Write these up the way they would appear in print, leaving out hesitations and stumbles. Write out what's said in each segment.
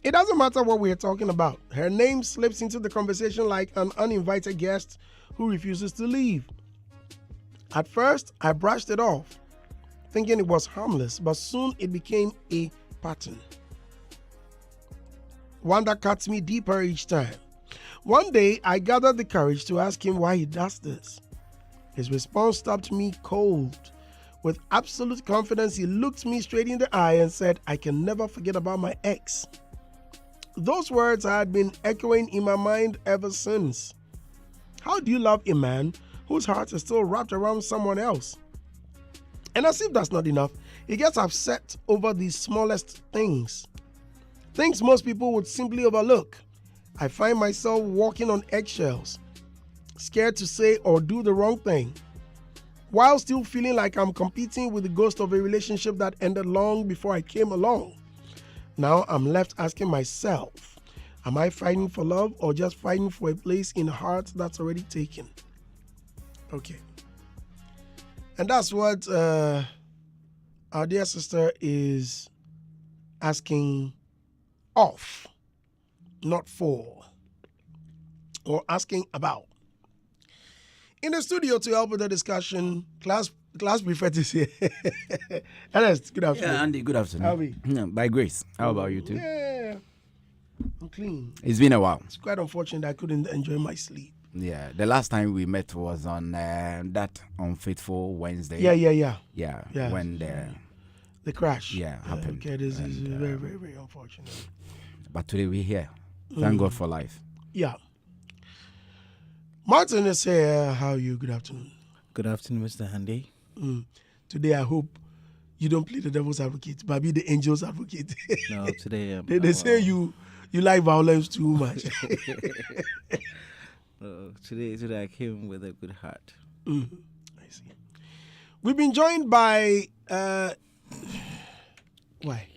It doesn't matter what we're talking about. Her name slips into the conversation like an uninvited guest who refuses to leave. At first, I brushed it off, thinking it was harmless, but soon it became a pattern. One that cuts me deeper each time. One day, I gathered the courage to ask him why he does this. His response stopped me cold. With absolute confidence, he looked me straight in the eye and said, "I can never forget about my ex." Those words had been echoing in my mind ever since. How do you love a man whose heart is still wrapped around someone else? And as if that's not enough, he gets upset over the smallest things. Things most people would simply overlook. I find myself walking on eggshells, scared to say or do the wrong thing, while still feeling like I'm competing with the ghost of a relationship that ended long before I came along. Now I'm left asking myself, am I fighting for love or just fighting for a place in the heart that's already taken? Okay. And that's what our dear sister is asking of, not for, or asking about. In the studio to help with the discussion, class prefect is here. Ernest, good afternoon. Yeah, Andy, good afternoon. How are we? By grace. How about you too? Yeah, I'm clean. It's been a while. It's quite unfortunate I couldn't enjoy my sleep. Yeah, the last time we met was on that unfaithful Wednesday. Yeah. When the crash. happened. Okay, this is very, very, very unfortunate. But today we're here. Thank God for life. Yeah. Martin is here. How are you? Good afternoon. Good afternoon, Mr. Handy. Today I hope you don't play the devil's advocate, but be the angel's advocate. No, today they say you like violence too much. Today I came with a good heart. I see. We've been joined by why?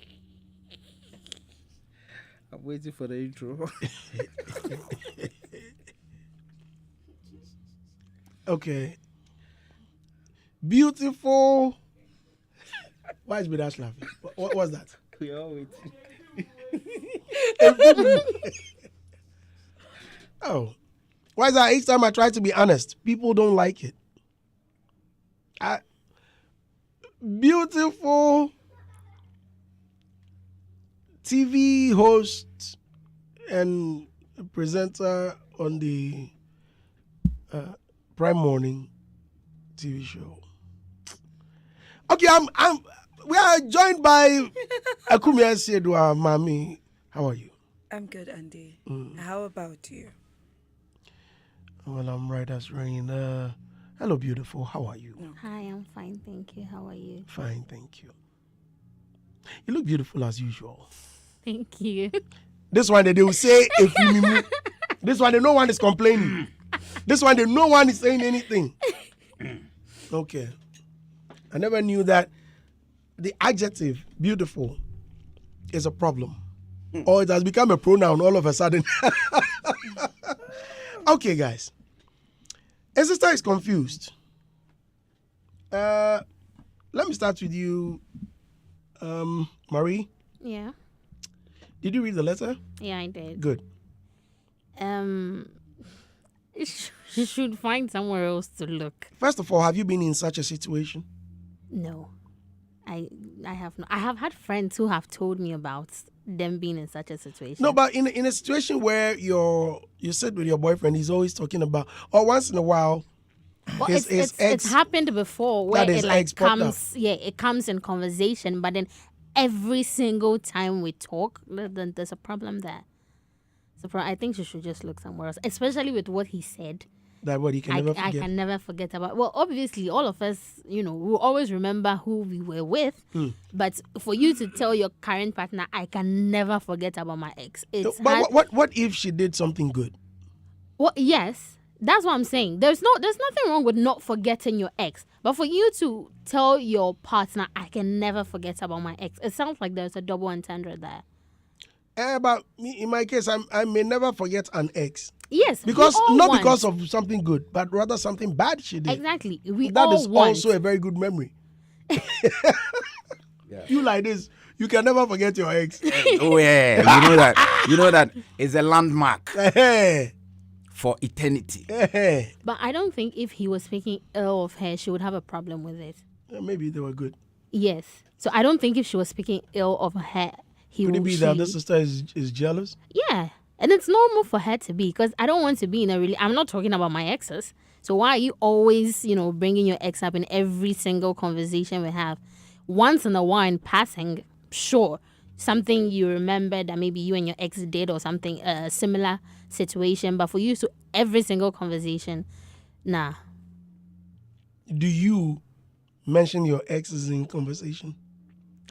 I'm waiting for the intro. Okay. Beautiful. Why is Bidash laughing? What was that? We are waiting. Oh. Why is that? Each time I try to be honest, people don't like it. Beautiful TV host and presenter on the Prime Morning TV show. Okay, we are joined by Akumi Asiedua. Mami, how are you? I'm good, Andy. How about you? Well, I'm right as rain. Hello, beautiful. How are you? Hi, I'm fine, thank you. How are you? Fine, thank you. You look beautiful as usual. Thank you. This one, they will say, if you move. This one, no one is complaining. This one, no one is saying anything. Okay. I never knew that the adjective beautiful is a problem. Or it has become a pronoun all of a sudden. Okay, guys. A sister is confused. Let me start with you, Marie. Yeah. Did you read the letter? Yeah, I did. Good. You should find somewhere else to look. First of all, have you been in such a situation? No. I have not. I have had friends who have told me about them being in such a situation. No, but in a situation where you sit with your boyfriend, he's always talking about, or once in a while, well, his ex, it's happened before where it like comes, up. it comes in conversation, but then every single time we talk, then there's a problem there. So I think you should just look somewhere else, especially with what he said. That what he can never forget. I can never forget about. Well, obviously, all of us, we'll always remember who we were with. But for you to tell your current partner, I can never forget about my ex. But what if she did something good? Well, yes, that's what I'm saying. There's nothing wrong with not forgetting your ex. But for you to tell your partner, I can never forget about my ex, it sounds like there's a double entendre there. But in my case, I may never forget an ex. Yes, because because of something good, but rather something bad she did. Exactly, that is also a very good memory. Yeah. You like this, you can never forget your ex. Oh yeah, you know that. You know that is a landmark Hey, for eternity. hey. But I don't think if he was speaking ill of her, she would have a problem with it. Maybe they were good. Yes. So I don't think if she was speaking ill of her, he Could would it be that the sister is jealous? Yeah. And it's normal for her to be, because I don't want to be in a really. I'm not talking about my exes. So why are you always, bringing your ex up in every single conversation we have? Once in a while, in passing, sure, something you remember that maybe you and your ex did or something, a similar situation. But for you to every single conversation, nah. Do you mention your exes in conversation?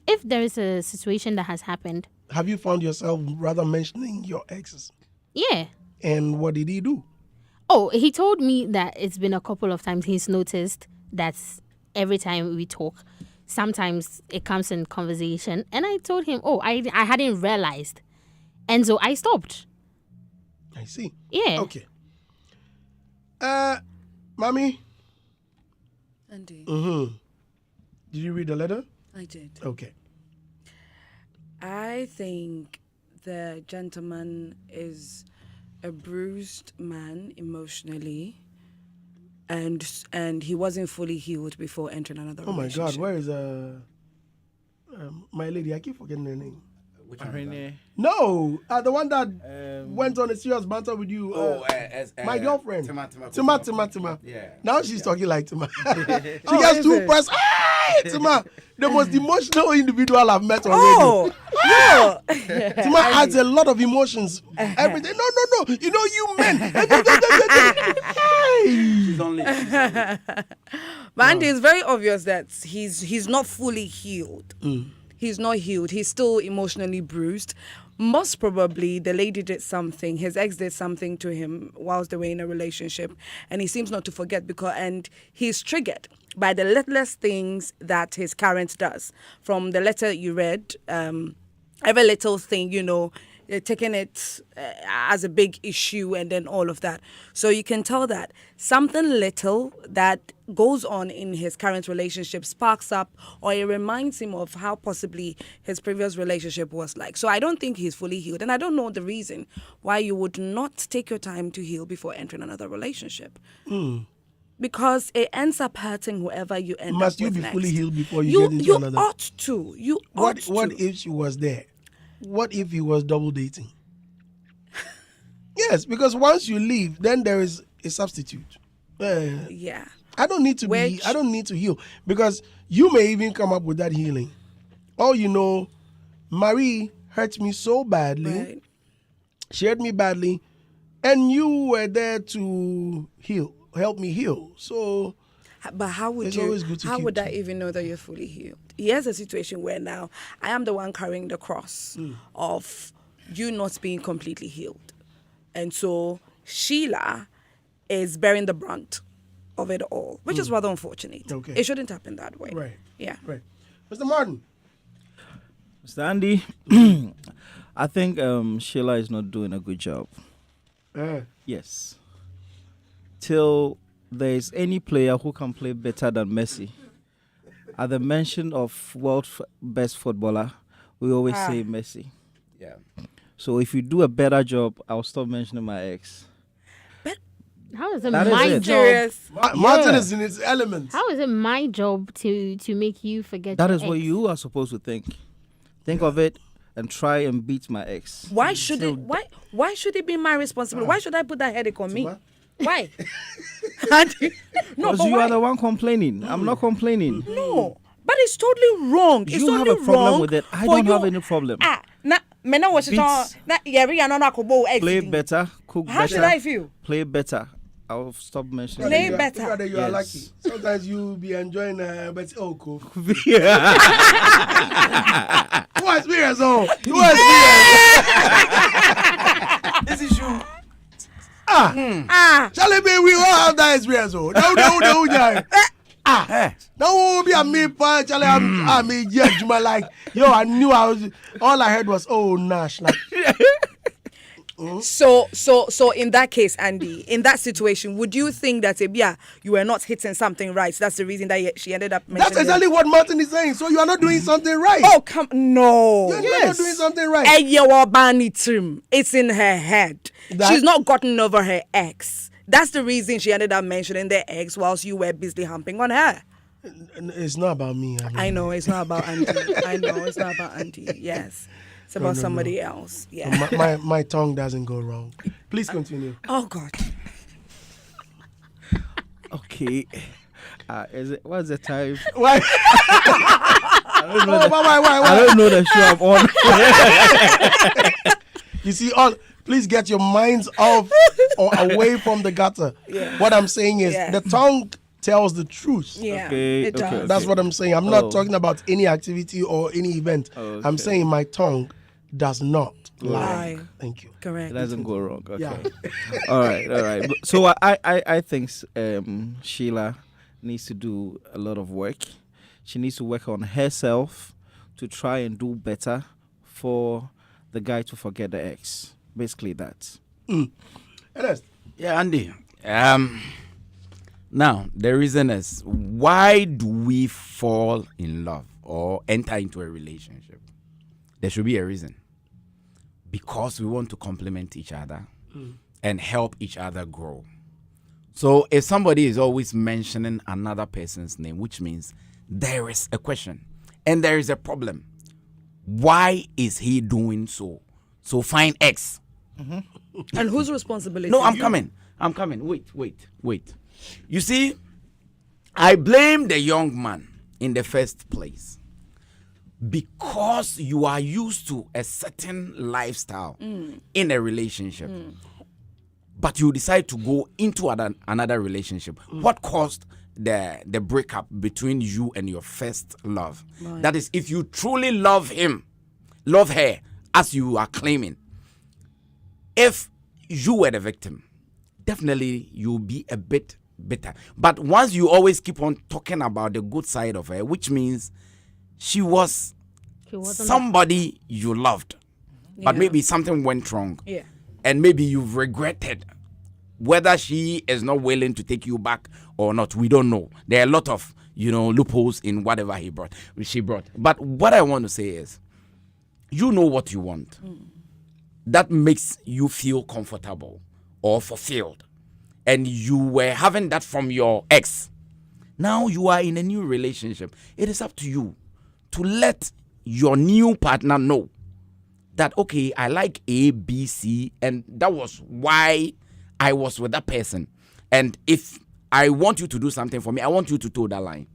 If there is a situation that has happened, Have you found yourself rather mentioning your exes? yeah. And what did he do? Oh, he told me that it's been a couple of times he's noticed that every time we talk, sometimes it comes in conversation. And I told him, I hadn't realized. And so I stopped. I see. Yeah. Okay. Mommy. Andy, Did you read the letter? I did. Okay. I think the gentleman is a bruised man emotionally, and he wasn't fully healed before entering another Oh my relationship. God, where is my lady? I keep forgetting her name. Which one is that? No, the one that went on a serious banter with you. My girlfriend. Tima. Yeah. Now she's talking like Tima. She gets too pressed. Hey, Tima, the most emotional individual I've met on radio. Oh, no. Tima adds a lot of emotions. Everything. No. You know, you men. She's only. But Andy, it's very obvious that he's not fully healed. He's not healed. He's still emotionally bruised. Most probably, the lady did something. His ex did something to him whilst they were in a relationship, and he seems not to forget and he's triggered by the littlest things that his current does. From the letter you read, every little thing, taking it as a big issue, and then all of that. So you can tell that something little that goes on in his current relationship sparks up, or it reminds him of how possibly his previous relationship was like. So I don't think he's fully healed, and I don't know the reason why you would not take your time to heal before entering another relationship. Because it ends up hurting whoever you end Must up you with be next. fully healed before you get into another? You ought to. You ought to. What if she was there? What if he was double dating? Yes, because once you leave, then there is a substitute. Yeah. I don't need to heal, because you may even come up with that healing. Oh, Marie hurt me so badly. Right. She hurt me badly, and you were there to help me heal. So, But how would it's you? always good to How keep would I to- even know that you're fully healed? Here's a situation where now I am the one carrying the cross of you not being completely healed, and so Sheila is bearing the brunt of it all, which is rather unfortunate. Okay. It shouldn't happen that way. Right. Yeah. Right. Mr. Martin. Mr. Andy, I think Sheila is not doing a good job. Yes. Till there is any player who can play better than Messi, at the mention of world's best footballer, we always say Messi. Yeah. So if you do a better job, I'll stop mentioning my ex. How is it That is my it. job? Serious. Martin is in his element. How is it my job to make you forget That your is what ex? you are supposed to think. Think of it and try and beat my ex. Why should it? Why should it be my responsibility? Why should I put that headache on me? Tuma? Why? No, Because but you why? are the one complaining. I'm not complaining. No, but it's totally wrong. It's You have totally a problem wrong with it. I for don't have you- any problem. Me no watch it on. Beats. Play Play better, cook How better. should I feel? Play better. I'll stop mentioning Play it. better. Look at you are Yes. lucky. Sometimes you be enjoying, but cool. Who experience? Oh, who experience? This is you. Charlie, baby, we all have that experience. Oh, no, be a me, Charlie. I'm a like, yo, I knew all I heard was, oh, Nash. Like, So in that case, Andy, in that situation, would you think that you were not hitting something right? That's the reason that she ended up mentioning. That's exactly what Martin is saying. So you are not doing something right. Oh, no. You're not doing something right. It's in her head. She's not gotten over her ex. That's the reason she ended up mentioning the ex whilst you were busy humping on her. It's not about me. I know it's not about Auntie. Yes. It's about somebody else. Yeah. My tongue doesn't go wrong. Please continue. Oh God. Okay. What's the time? Why? I don't know the show I'm on. You see, please get your minds off or away from the gutter. Yeah. What I'm saying is the tongue tells the truth. Yeah, Okay, it does. okay. That's what I'm saying. I'm not talking about any activity or any event. Okay. I'm saying my tongue does not lie. Lie. Thank you. Correct. It doesn't go wrong. Okay. Yeah. All right. So I think Sheila needs to do a lot of work. She needs to work on herself to try and do better for the guy to forget the ex. Basically that. Ernest. Yeah, Andy. Now, the reason is, why do we fall in love or enter into a relationship? There should be a reason. Because we want to complement each other and help each other grow. So if somebody is always mentioning another person's name, which means there is a question and there is a problem. Why is he doing so? So find X. And whose responsibility? No, I'm coming. Wait. You see, I blame the young man in the first place because you are used to a certain lifestyle in a relationship, but you decide to go into another relationship. What caused the breakup between you and your first love? Right. That is, if you truly love him, love her, as you are claiming, if you were the victim, definitely you'll be a bit bitter. But once you always keep on talking about the good side of her, which means she wasn't somebody you loved, but maybe something went wrong. Yeah. And maybe you've regretted whether she is not willing to take you back or not. We don't know. There are a lot of, loopholes in whatever she brought. But what I want to say is, you know what you want. That makes you feel comfortable or fulfilled. And you were having that from your ex. Now you are in a new relationship. It is up to you to let your new partner know that, okay, I like A, B, C, and that was why I was with that person. And if I want you to do something for me, I want you to toe that line.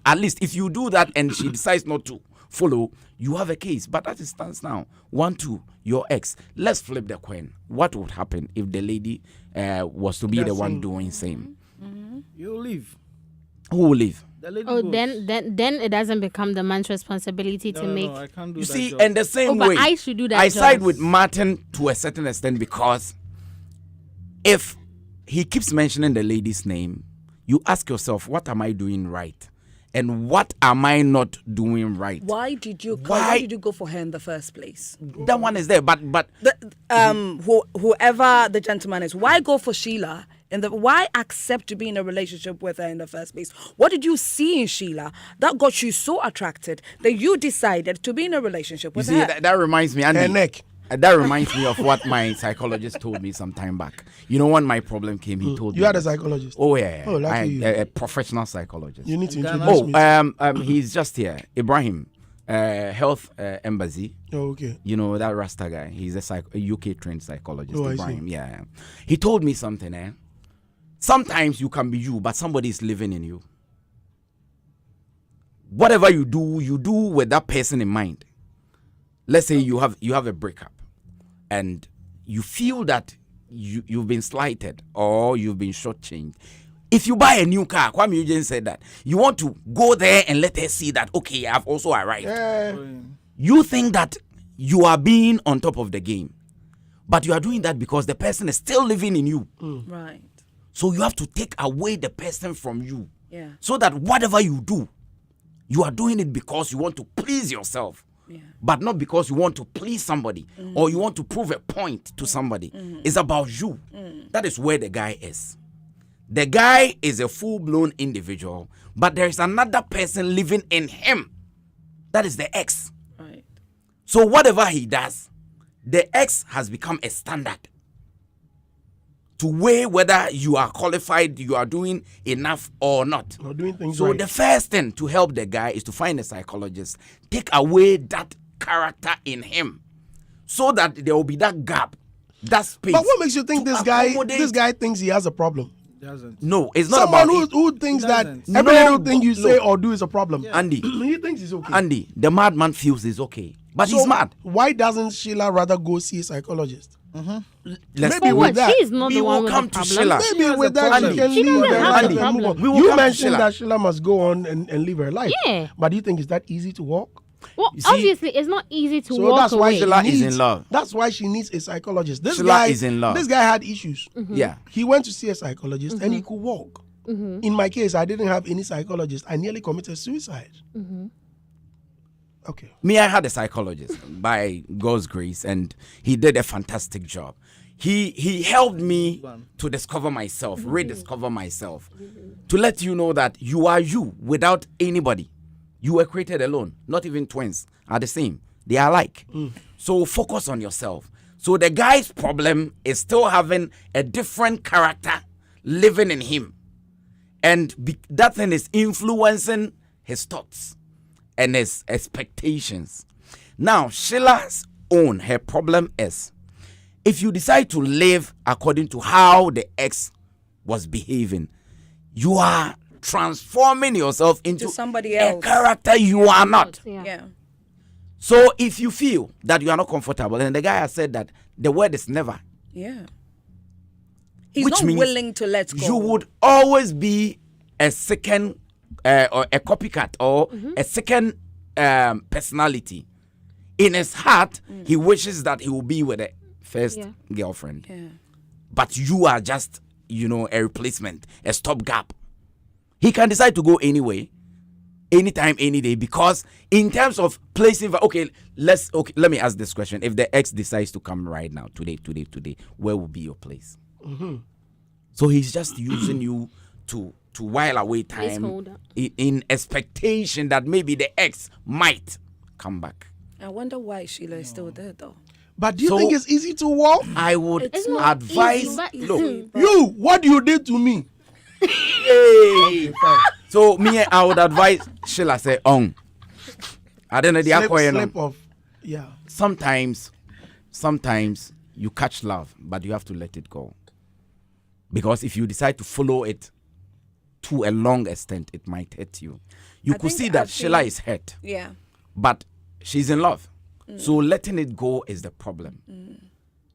At least if you do that and she decides not to follow, you have a case. But as it stands now, 1, 2, your ex. Let's flip the coin. What would happen if the lady was to be the one doing same? You'll leave. Who will leave? The lady Oh, goes. then it doesn't become the man's responsibility to make. No, I can't do You that see, job. and the same but way, I should do that I job. side with Martin to a certain extent, because if he keeps mentioning the lady's name, you ask yourself, what am I doing right? And what am I not doing right? Why did you go for her in the first place? That one is there, but Whoever the gentleman is, why go for Sheila? Why accept to be in a relationship with her in the first place? What did you see in Sheila that got you so attracted that you decided to be in a relationship you with see, her? that reminds me, Andy, Her neck. that reminds me of what my psychologist told me some time back. You know, when my problem came, he told me. You had a psychologist. Oh yeah, Oh, lucky you. a professional psychologist. You need to introduce me. He's just here, Ibrahim, Health Embassy. Oh, okay. You know that Rasta guy. He's a UK trained psychologist. Oh, I Ibrahim. see. Yeah. He told me something. Sometimes you can be you, but somebody is living in you. Whatever you do with that person in mind. Let's say you have a breakup, and you feel that you've been slighted or you've been shortchanged. If you buy a new car, Kwame Eugene said that you want to go there and let her see that, okay, I've also arrived. You think that you are being on top of the game, but you are doing that because the person is still living in you. Right. So you have to take away the person from you. Yeah. So that whatever you do, you are doing it because you want to please yourself but not because you want to please somebody or you want to prove a point to somebody. It's about you. That is where the guy is. The guy is a full-blown individual, but there is another person living in him. That is the ex. Right. So whatever he does, the ex has become a standard to weigh whether you are qualified, you are doing enough or not. Or doing things So right. the first thing to help the guy is to find a psychologist, take away that character in him, so that there will be that gap, that space. But what makes you think to this accommodate- guy thinks he has a problem? Doesn't. No, it's not Someone about it. who thinks He that doesn't. every No, little thing you no. say or do is a problem. Andy, He thinks he's okay. Andy, the madman feels it's okay, but So he's mad. Why doesn't Sheila rather go see a psychologist? Let's Maybe For with what? that, She's not we the will one with come the to problem. Sheila. Maybe has with a that problem. she can She leave doesn't and have life a and problem. move on. We will You come to mentioned Sheila. that Sheila must go on and live her life. Yeah. But do you think it's that easy to walk? Well, You see- obviously, it's not easy to So walk that's why away. Sheila is needs- in love. That's why she needs a psychologist. This Sheila guy is in love. This guy had issues. Yeah. He went to see a psychologist and he could walk. In my case, I didn't have any psychologist. I nearly committed suicide. Okay. Me, I had a psychologist by God's grace, and he did a fantastic job. He helped me to discover myself, rediscover myself, to let you know that you are you without anybody. You were created alone. Not even twins are the same. They are alike. So focus on yourself. So the guy's problem is still having a different character living in him. And that thing is influencing his thoughts and his expectations. Now, Sheila's own, her problem is, if you decide to live according to how the ex was behaving, you are transforming yourself into somebody a else. character you are not. Yeah. So if you feel that you are not comfortable, and the guy has said that the word is never, Yeah. He's which not means willing to let go. you would always be a second or a copycat or a second personality. In his heart, he wishes that he will be with a first girlfriend. Yeah. But you are just, a replacement, a stopgap. He can decide to go anyway, anytime, any day, because in terms of placing, let me ask this question. If the ex decides to come right now, today, where will be your place? So he's just using you to while away time Placeholder. in expectation that maybe the ex might come back. I wonder why Sheila is still there, though. But do you So- think it's easy to walk? I would It's not advise, easy, but- look, You, what you did to me? hey. So me, I would advise Sheila say, I don't know the Slip of, yeah. sometimes you catch love, but you have to let it go. Because if you decide to follow it to a long extent, it might hurt you. You I could think see that I've Sheila seen- is hurt, Yeah. but she's in love. So letting it go is the problem.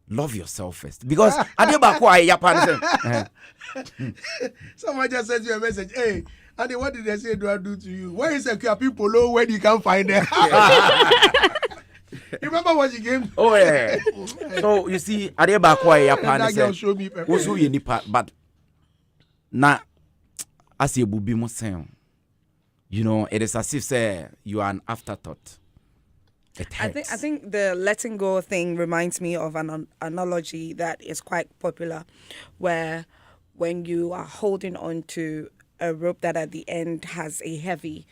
Love yourself first. Because Someone just sent you a message. Hey, Andy, what did they say do I do to you? Where is a people low when you can't find them? You remember what she came? Oh yeah. So you see, That girl showed me pepper. also you nipa, but na as you bubi mo say, it is as if say you are an afterthought. It hurts. I think the letting go thing reminds me of an analogy that is quite popular, where when you are holding on to a rope that at the end has a heavy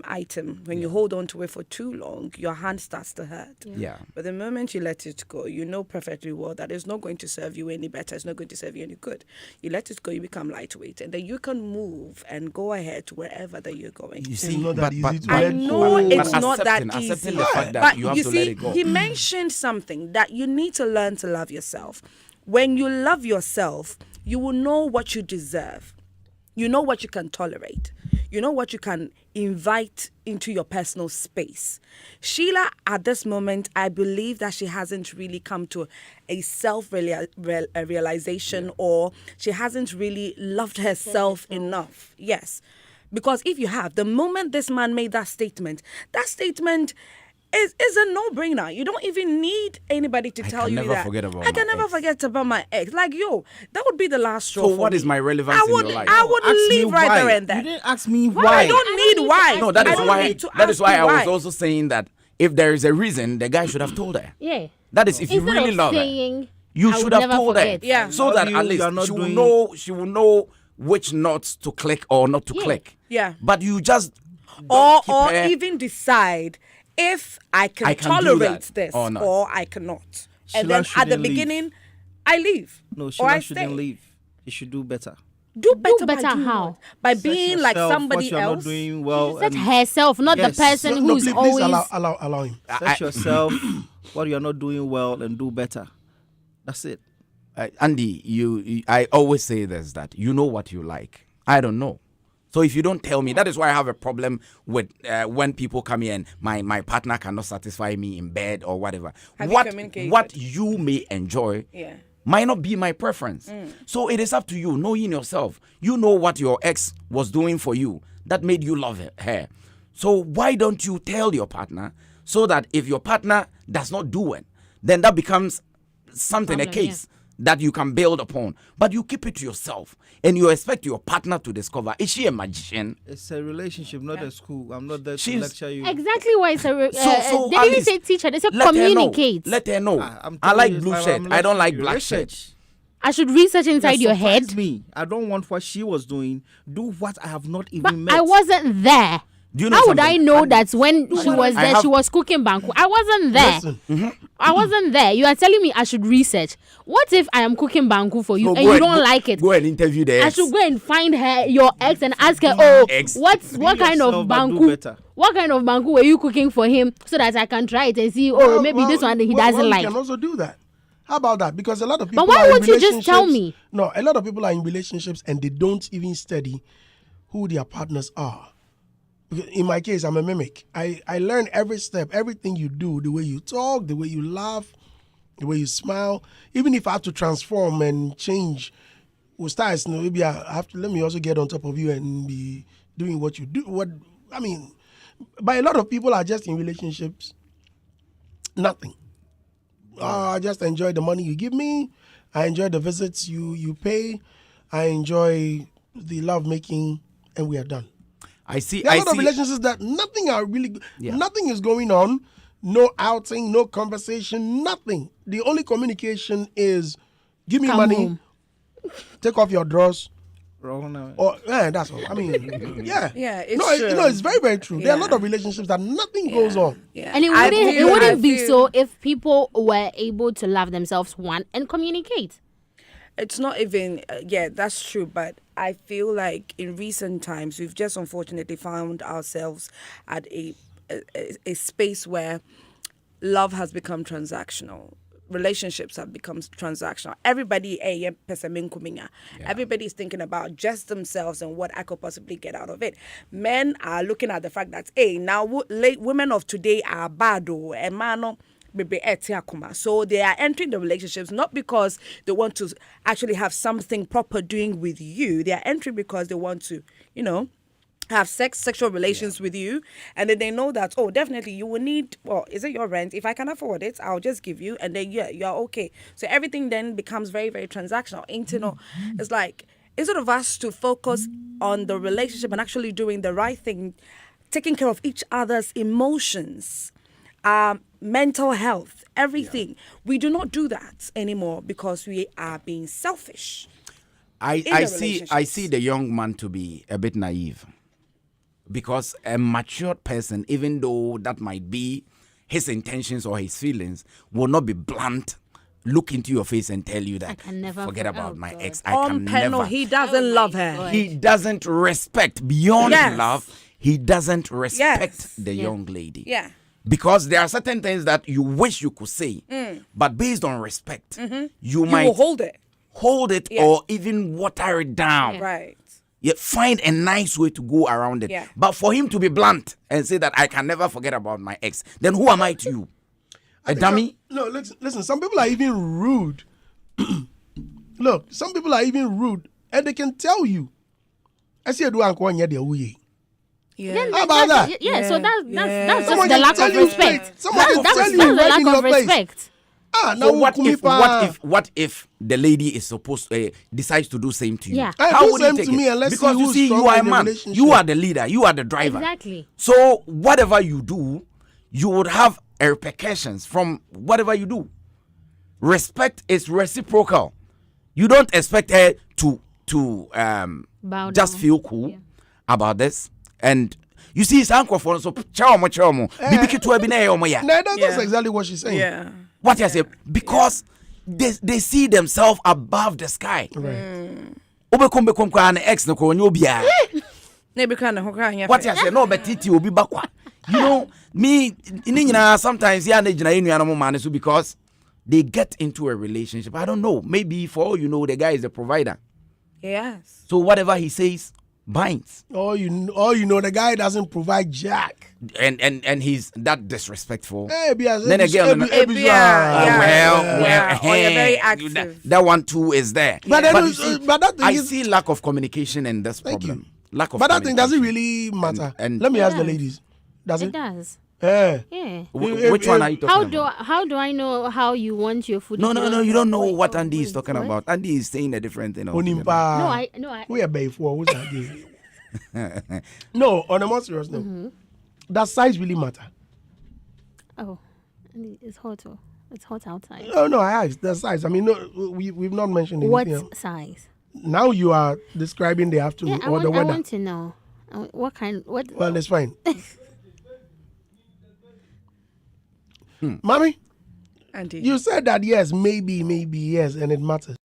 item, when you hold on to it for too long, your hand starts to hurt. Yeah. But the moment you let it go, you know perfectly well that it's not going to serve you any better. It's not going to serve you any good. You let it go, you become lightweight, and then you can move and go ahead to wherever that you're going. You see, not that easy to I let know go. it's But not that accepting easy. the fact that But you have you to see, let it go. he mentioned something that you need to learn to love yourself. When you love yourself, you will know what you deserve. You know what you can tolerate. You know what you can invite into your personal space. Sheila, at this moment, I believe that she hasn't really come to a self-realization or she hasn't really loved herself enough. Yes. Because if you have, the moment this man made that statement is a no-brainer. You don't even need anybody to tell can you never that. forget about I can my never ex. forget about my ex. Like, that would be the last straw So for what me. is my relevance I in would, your life? I would Ask me leave right why. there and You then. didn't ask me I why. don't need why. No, that I is don't why. need to That is ask why you I was why. also saying that if there is a reason, the guy should have told her. Yeah. That is, if you Instead really of love her, saying, you "I should would have never told her. forget." Yeah. So that You at least are not she will doing- know. She will know which knots to click or not to Yeah. click. Yeah. But you just Or keep her- even decide if I can I can do tolerate that this or not. or I cannot. Sheila And then at the shouldn't leave. beginning, I leave. No, or Sheila I shouldn't stay. leave. You should do better. Do better, better by doing how? what? By Set being like yourself somebody what you're else. not doing well. Set and herself, not Yes. the person No, who's please always. allow him. set yourself what you're not doing well and do better. That's it. Andy, I always say this, that you know what you like. I don't know. So if you don't tell me, that is why I have a problem with when people come here and my partner cannot satisfy me in bed or whatever. Have you communicated? What you may enjoy Yeah. might not be my preference. So it is up to you, knowing yourself. You know what your ex was doing for you that made you love her. So why don't you tell your partner, so that if your partner does not do it, then that becomes something, a Problem, case that you can build upon. But you keep it to yourself and you expect your partner to discover. Is she a magician? It's a relationship, not a school. I'm not there to She's- lecture you. Exactly why it's a. So They at didn't least say teacher. They said Let her know. communicate. Let her know. I'm I telling like you, blue I'm shirt. I don't lecturing like you. black Research. shirt. I should research inside your head. Surprise me. I don't want what she was doing. Do what I have not even But met. I wasn't there. Do you know How would I something? know that when she was I there, have- she was cooking banku? I wasn't there. Listen, I wasn't there. You are telling me I should research. What if I am cooking banku for you So and go you don't go- like it? Go and interview the I ex. should go and find your ex and ask her, oh, Ex. what kind of yourself, but do banku? better. What kind of banku were you cooking for him so that I can try it and see, oh, maybe this one he doesn't you like. can also do that. How about that? Because a lot of people. why are in won't you just tell relationships- me? No, a lot of people are in relationships and they don't even study who their partners are. Because in my case, I'm a mimic. I learn every step, everything you do, the way you talk, the way you laugh, the way you smile. Even if I have to transform and change, with styles, maybe I have to. Let me also get on top of you and be doing what you do. But a lot of people are just in relationships. Nothing. I just enjoy the money you give me. I enjoy the visits you pay. I enjoy the love making, and we are done. I see. There are a I lot of see. relationships that nothing are really, Yeah. nothing is going on. No outing, no conversation, nothing. The only communication is give me Come money, home. take off your drawers, Wrong now. or that's all. I mean, yeah, Yeah, it's no, true. it's very, very true. There are a lot Yeah. of relationships that nothing goes on. Yeah. And it I wouldn't be feel- so if people were able to love themselves, one, and communicate. It's not even, that's true. But I feel like in recent times, we've just unfortunately found ourselves at a space where love has become transactional. Relationships have become transactional. Everybody, everybody is thinking about just themselves and what I could possibly get out of it. Men are looking at the fact that, now women of today are bad, and man, so they are entering the relationships not because they want to actually have something proper doing with you. They are entering because they want to, have sexual relations with you, and then they know that, oh, definitely you will need, well, is it your rent? If I can afford it, I'll just give you, and then you're okay. So everything then becomes very, very transactional. It's like, instead of us to focus on the relationship and actually doing the right thing, taking care of each other's emotions, mental health, everything, we do not do that anymore because we are being selfish. I the see the young man to be a bit naive, because a matured person, even though that might be his intentions or his feelings, will not be blunt, look into your face and tell you that I can never forget for- about oh my God. ex. I On can panel, never. he doesn't love her. God. He doesn't respect beyond Yes. love. He doesn't respect Yes. the young lady. Yeah. Because there are certain things that you wish you could say, but based on respect, you might You will hold it. hold it Yeah. or even water it down. Right. Yeah, find a nice way to go around it. Yeah. But for him to be blunt and say that I can never forget about my ex, then who am I to you? A dummy? No, listen. Some people are even rude. Look, some people are even rude, and they can tell you. I see a do uncle and Yeah. How about that? Yeah, so that's just Someone the can lack tell of you respect. straight. Someone can That's tell you the right lack in of your face. respect. Now What if the lady is supposed decides to do same to you? Yeah. Hey, How do would you same take to it? me and let's because see you who's see, you stronger are a in the man. relationship. You are the leader. You are the driver. Exactly. So whatever you do, you would have repercussions from whatever you do. Respect is reciprocal. You don't expect her to Bow just down. feel cool about this. And you see, it's uncle for so bibi kitu ebi na ye omo ya. No, that's exactly what she's saying. Yeah. What you say? Because they see themselves above the sky. Right. Obekom kwa na ex no ko onye obia. What What you say? No, but titi obi bakwa. You know, me sometimes yeah na gina enu anamo man so because they get into a relationship. I don't know. Maybe for all you know, the guy is the provider. Yes. So whatever he says binds. All you know, the guy doesn't provide jack. And he's that disrespectful. Then again, well, you're very active. That one too is there. But you see, I see lack of communication in this problem. Lack of but that thing doesn't communication. really matter. And Let me ask the Yeah. ladies. Does It it? does. Yeah. Yeah. Which one are you talking about? How do I know how you want your food? No, to you don't know what wait, Andy is talking what? about. Andy is saying a different thing. altogether. Onimpa. No, I. We are bay for what's that game? No, on a more serious note, does size really matter? Oh, it's hot. It's hot outside. No, I asked the size. I mean, no, we've not mentioned What anything else. size? Now you are describing the afternoon Yeah, or the I weather. want to know. What kind? What? Well, it's fine. Mommy, Andy. you said that yes, maybe yes, and it matters.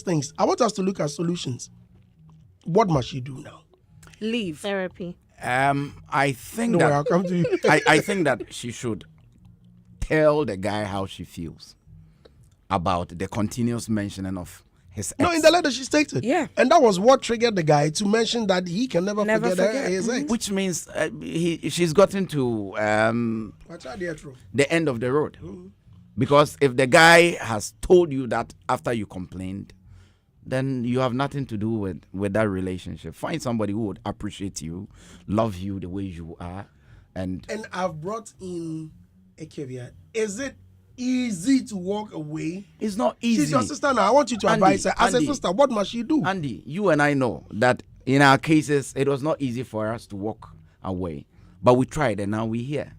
Things. I want us to look at solutions. What must she do now? Leave. Therapy. I think No, that I'll come to you. I think that she should tell the guy how she feels about the continuous mentioning of his ex. No, in the letter she stated. Yeah. And that was what triggered the guy to mention that he can never forget forget. his ex. Which means she's gotten to the end of the road. Because if the guy has told you that after you complained, then you have nothing to do with that relationship. Find somebody who would appreciate you, love you the way you are. And I've brought in a caveat. Is it easy to walk away? it's not easy. She's your sister now. I want you to Andy, advise her. As a Andy. sister, what must she do? Andy, you and I know that in our cases, it was not easy for us to walk away. But we tried and now we're here.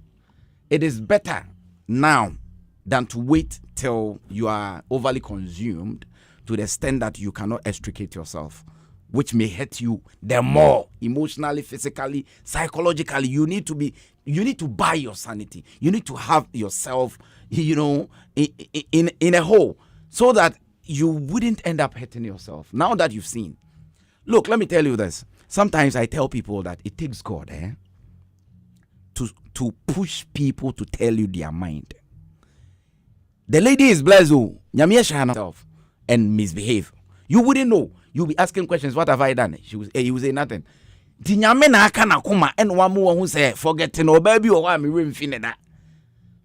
It is better now than to wait till you are overly consumed to the extent that you cannot extricate yourself, which may hurt you the more emotionally, physically, psychologically. You need to buy your sanity. You need to have yourself, in a hole so that you wouldn't end up hurting yourself. Now that you've seen. Look, let me tell you this. Sometimes I tell people that it takes God to push people to tell you their mind. The lady is blessed, herself and misbehave. You wouldn't know. You'll be asking questions. What have I done? He will say nothing. And one more who say forgetting or baby or I'm that.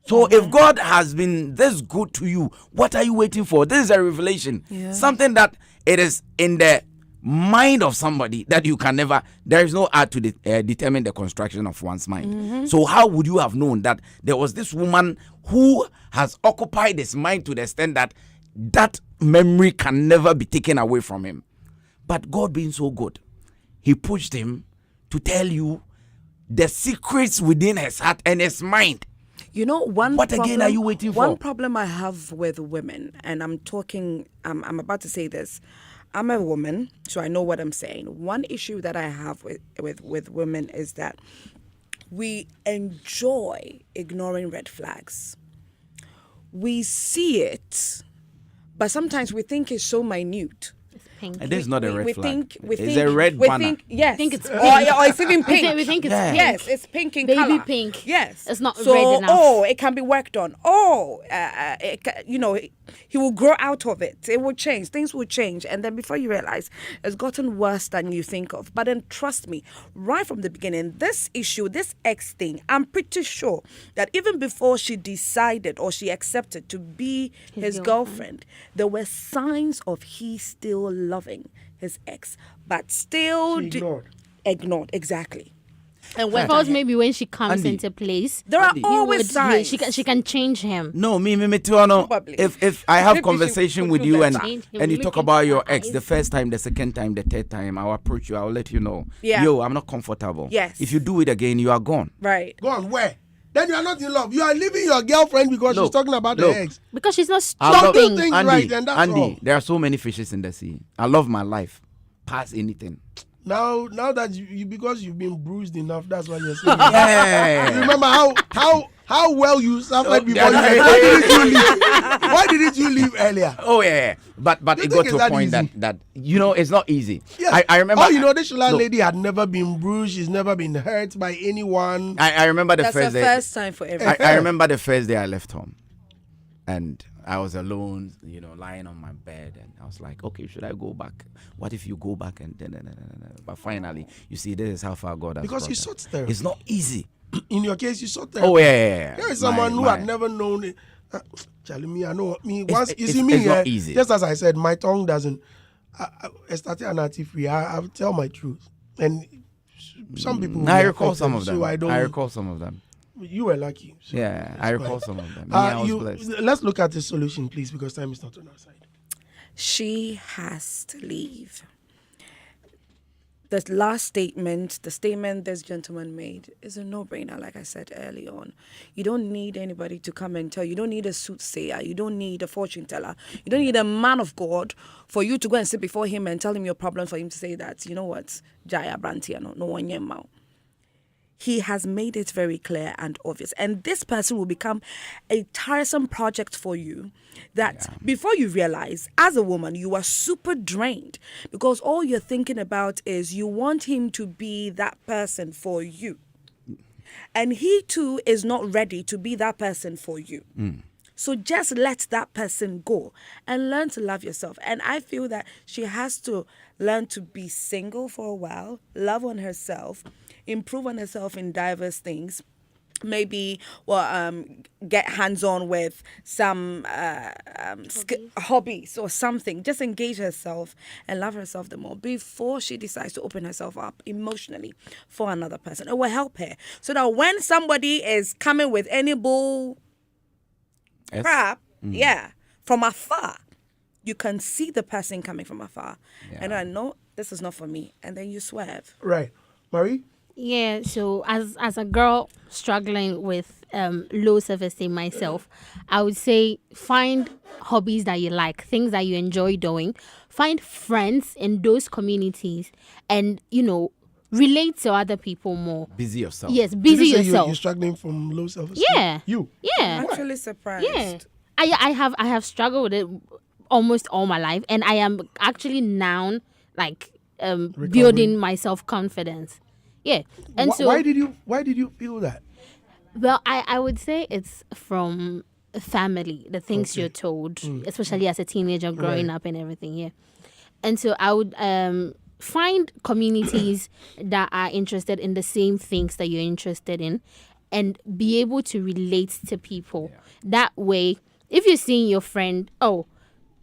So if God has been this good to you, what are you waiting for? This is a revelation. Yeah. Something that it is in the mind of somebody that you can never. There is no art to determine the construction of one's mind. So how would you have known that there was this woman who has occupied his mind to the extent that that memory can never be taken away from him? But God being so good, he pushed him to tell you the secrets within his heart and his mind. You know, What again are you waiting for? One problem I have with women, and I'm about to say this. I'm a woman, so I know what I'm saying. One issue that I have with women is that we enjoy ignoring red flags. We see it, but sometimes we think it's so minute. Pink. And this is not a red flag. It's a red banner. Yes. I think it's or it's even pink. We think it's Yeah. pink. Yes, it's pink in Baby color. pink. Yes, It's not so, red enough. Oh, it can be worked on. Oh, he will grow out of it. It will change. Things will change, and then before you realize, it's gotten worse than you think of. But then trust me, right from the beginning, this issue, this ex thing, I'm pretty sure that even before she decided or she accepted to be his girlfriend, there were signs of he still loving his ex, but still She ignored. Exactly. And Because maybe when she comes Andy. into place, there are Andy. always signs. she can change him. No, me too. No. Probably. If I have Maybe she conversation could with do you better. and you Look talk into about your her ex, eyes. the first time, the second time, the third time, I'll approach you. I'll let you know. Yeah. Yo, I'm not comfortable. Yes. If you do it again, you are gone. Right. Go on, where? Then you are not in love. You are leaving your girlfriend because she's Look, talking about look. the ex. Because she's not I love- stopping. things Andy, right, and that's all. there are so many fishes in the sea. I love my life. Past anything. Now that you because you've been bruised enough, that's why you're saying. Yeah. You remember how well you suffered before you yeah. Why didn't you leave? Why didn't you leave earlier? Oh yeah. But You it think got it's to a that point easy? that it's not easy. Yes. I remember. This Shula Look, lady had never been bruised. She's never been hurt by anyone. I remember the That's first the day. first time for everything. I remember the first day I left home, and I was alone, lying on my bed, and I was like, okay, should I go back? What if you go back and then? But finally, you see, this is how far God has Because brought you us. sought therapy. It's not easy. In your case, you sought therapy. Oh yeah. Here is someone who had never known it. Charlie, me, I know me. Once you it's- see me, it's not easy. just as I said, my tongue doesn't. I started an free. I tell my truth, and some people. will I be recall some affected, of them. So I don't. I recall some of them. You were lucky. So Yeah, I it's recall fine. some of them. Me, I was blessed. Let's look at the solution, please, because time is not on our side. She has to leave. The last statement, the statement this gentleman made, is a no-brainer, like I said early on. You don't need anybody to come and tell you. You don't need a soothsayer. You don't need a fortune teller. You don't need a man of God for you to go and sit before him and tell him your problem, for him to say that, you know what, Jaya Brantia, no one yemau. He has made it very clear and obvious. And this person will become a tiresome project for you that before you realize, as a woman, you are super drained because all you're thinking about is you want him to be that person for you. And he too is not ready to be that person for you. So just let that person go and learn to love yourself. And I feel that she has to learn to be single for a while, love on herself, improve on herself in diverse things. Maybe get hands-on with some hobbies or something. Just engage herself and love herself the more before she decides to open herself up emotionally for another person. It will help her so that when somebody is coming with any bull Yes. crap, from afar, you can see the person coming from afar. And I know this is not for me. And then you swerve. Right, Marie. Yeah, so as a girl struggling with low self-esteem myself, I would say find hobbies that you like, things that you enjoy doing. Find friends in those communities and, relate to other people more. Busy yourself. Yes, Did busy you say yourself. You're struggling from low self-esteem. Yeah. You. Yeah. I'm actually surprised. Yeah. I have struggled with it almost all my life, and I am actually now building my self-confidence. Yeah. And so why did you feel that? well, I would say it's from family, the things you're told, especially as a teenager growing up and everything, yeah. And so I would find communities that are interested in the same things that you're interested in and be able to relate to people. That way, if you're seeing your friend,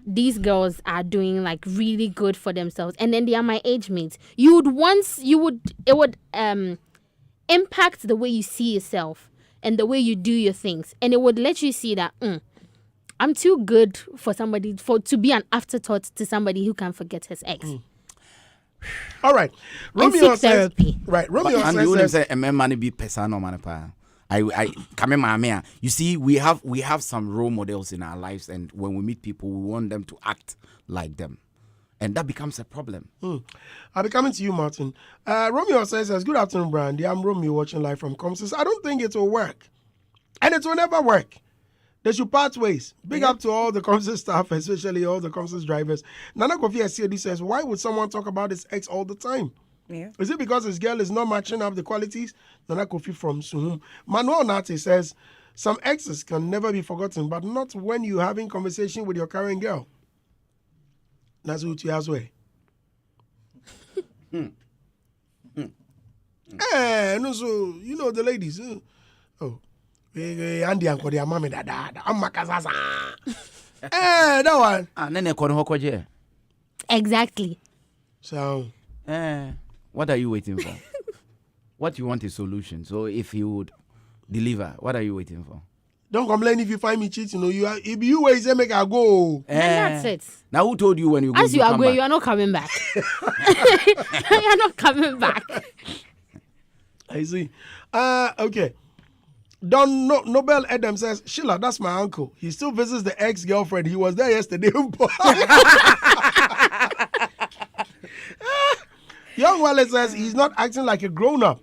these girls are doing like really good for themselves, and then they are my age mates, it would impact the way you see yourself and the way you do your things, and it would let you see that I'm too good for somebody to be an afterthought to somebody who can forget his ex. All right, And Romeo seek says. therapy. Right, Romeo And you says. say a man money be person or man pa. I come in my. You see, we have some role models in our lives, and when we meet people, we want them to act like them, and that becomes a problem. I'll be coming to you, Martin. Romeo says, "Good afternoon, Brandy. I'm Romeo, watching live from Comsys. I don't think it will work, and it will never work. They should part ways. Big up to all the Comsys staff, especially all the Comsys drivers." Nana Kofi Asiedi says, "Why would someone talk about his ex all the time? Yeah. Is it because his girl is not matching up the qualities?" Nana Kofi from Suhum. Manuel Nate says, "Some exes can never be forgotten, but not when you're having conversation with your current girl." That's what you as well. No, so you know the ladies. Oh, Andy and Kodia Mami Dada. I'm Makazaza. That one. Nene kono hokoje. Exactly. So, What are you waiting for? What you want is solution. So if he would deliver, what are you waiting for? don't complain if you find me cheating. If you wait, say make I go. And that's it. Now who told you when you go? As you are come going, back? you are not coming back. You are not coming back. I see. Okay. Don Nobel Adam says, "Sheila, that's my uncle. He still visits the ex-girlfriend. He was there yesterday." Young Wallace says he's not acting like a grown-up.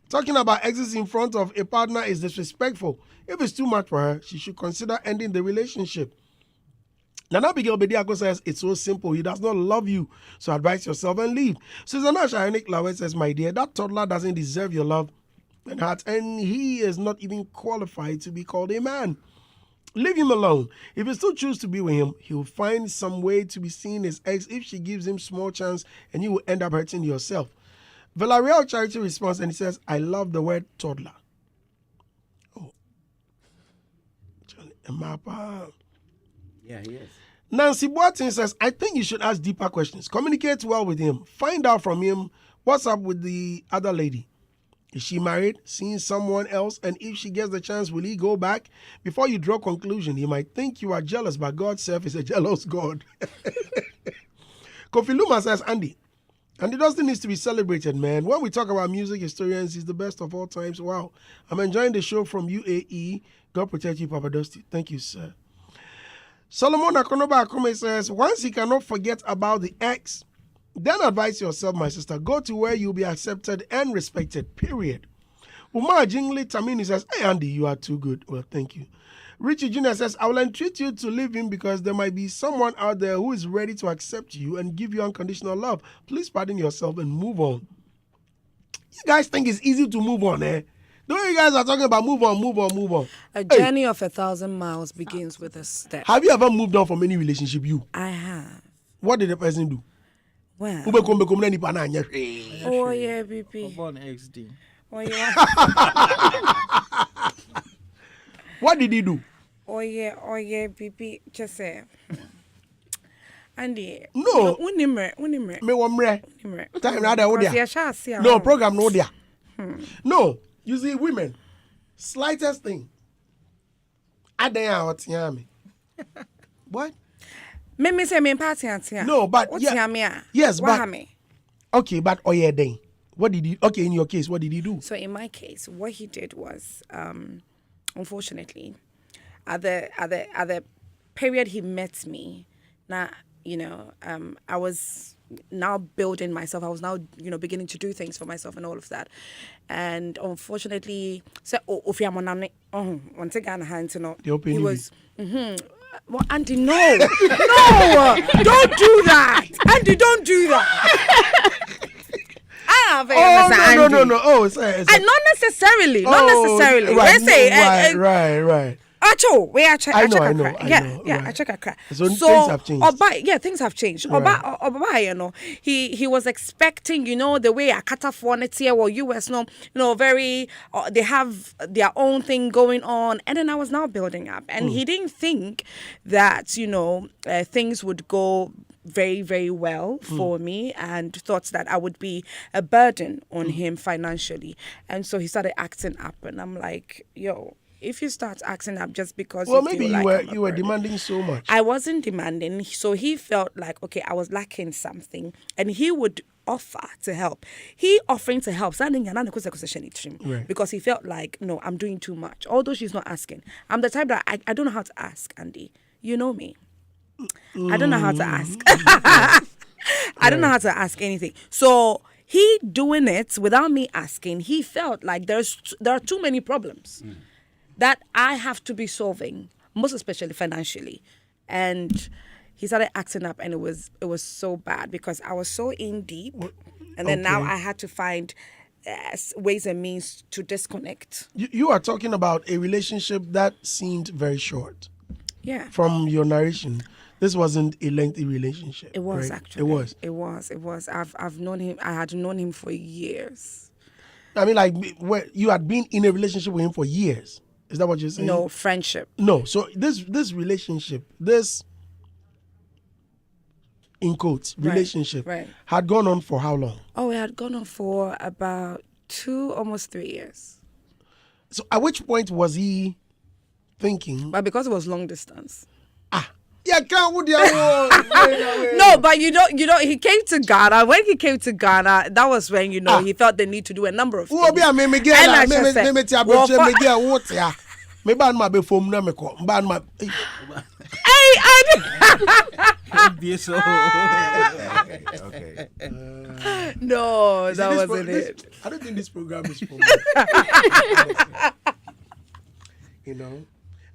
Talking about exes in front of a partner is disrespectful. If it's too much for her, she should consider ending the relationship. Nana Abigail Bediako says it's so simple. He does not love you, so advise yourself and leave. Susanna Shayonik Lawet says, "My dear, that toddler doesn't deserve your love and heart, and he is not even qualified to be called a man. Leave him alone. If you still choose to be with him, he'll find some way to be seeing his ex if she gives him small chance, and you will end up hurting yourself." Villarreal Charity responds and he says, "I love the word toddler." Oh. Yeah, yes. Nancy Boateng says, "I think you should ask deeper questions. Communicate well with him. Find out from him what's up with the other lady. Is she married, seeing someone else? And if she gets the chance, will he go back? Before you draw conclusion, he might think you are jealous, but God self is a jealous God." Kofi Luma says, Andy Dustin needs to be celebrated, man. When we talk about music historians, he's the best of all times. Wow. I'm enjoying the show from UAE. God protect you, Papa Dusty. Thank you, sir. Solomon Akonoba Akome says, once you cannot forget about the ex, then advise yourself, my sister, go to where you'll be accepted and respected, period. Umar Jingli Tamini says, hey, Andy, you are too good. Well, thank you. Richie Jr. says, I will entreat you to leave him because there might be someone out there who is ready to accept you and give you unconditional love. Please pardon yourself and move on. You guys think it's easy to move on, eh? Don't you guys are talking about move on. A journey of 1,000 miles begins with a step. Have you ever moved on from any relationship? You? I have. What did the person do? Well. Oh, yeah, BP. Born XD. Oh, yeah. What did he do? Oh, yeah, BP. Just say. Andy. No. Unimre. Me wamre. Time rather Because no program no there. No, you see women, slightest thing. What? Me say me party auntie. No, but yeah. Yes, what but okay, but oh yeah, then what did he? Okay, in your case, what did he do? So in my case, what he did was, unfortunately, at the period he met me, now I was now building myself. I was now beginning to do things for myself and all of that, and unfortunately, so once again, he was. Well, Andy, no, don't do that, Andy, don't do that. No. Oh, sorry. And not necessarily. Right. Acho, we are check. I I know, check I a know, crack. I Yeah, know, yeah, right. I check a crack. So things have changed. Things have changed. Right. Oba, you know, he was expecting, you know, the way Akata for here or US, no, you know, very. They have their own thing going on, and then I was now building up, and he didn't think that, you know, things would go very, very well for me, and thought that I would be a burden on him financially. And so he started acting up, and I'm like, yo, if you start acting up just because maybe feel like you were demanding so much. I wasn't demanding, so he felt like, okay, I was lacking something, and he would offer to help. He offering to help, Right. because he felt like, no, I'm doing too much. Although she's not asking. I'm the type that I don't know how to ask, Andy. You know me. I don't know how to ask. I don't know how to ask anything. So he doing it without me asking, he felt like there are too many problems that I have to be solving, most especially financially. And he started acting up, and it was so bad because I was so in deep, and then now I had to find ways and means to disconnect. You are talking about a relationship that seemed very short. Yeah. From your narration, this wasn't a lengthy relationship. It was, right? actually. It was. I've known him. I had known him for years. I mean, like, you had been in a relationship with him for years. Is that what you're saying? No, friendship. No. So this relationship, this in quotes relationship, right. had gone on for how long? Oh, it had gone on for about 2, almost 3 years. So at which point was he thinking? But because it was long distance. Yeah, can't No, but you know, he came to Ghana. When he came to Ghana, that was when, you know, he felt the need to do a number of things. And I just said, no, that wasn't it. I don't think this program is for me. You know,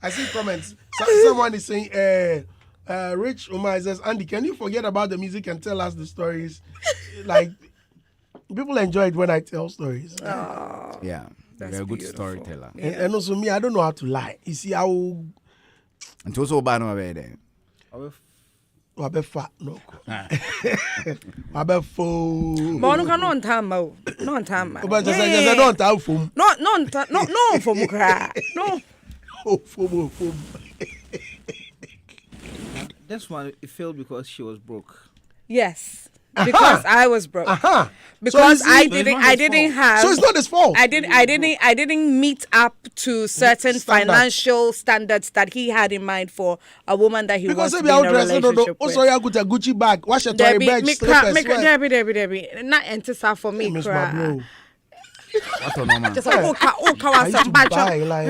I see comments. Someone is saying, Rich Umar says, Andy, can you forget about the music and tell us the stories? Like, people enjoy it when I tell stories. Oh, Yeah, you're a good storyteller. Yeah. And also me, I don't know how to lie. You see, I will... And also, Obano there. Wabe fat, no. Wabe fo. But no on time, no on time. But just I don't have foam. No, for Mukra. No. Oh, foam. This one, it failed because she was broke. Yes. Because I was broke. Because So I it's didn't have. So it's not his fault. I didn't meet up to certain financial standards that he had in mind for a woman that he wants to be in a relationship with. Also, you got a Gucci bag. Wash your toy bag. Debbie. Not enter for me, Miss cry. Bablo. Just I used to buy like.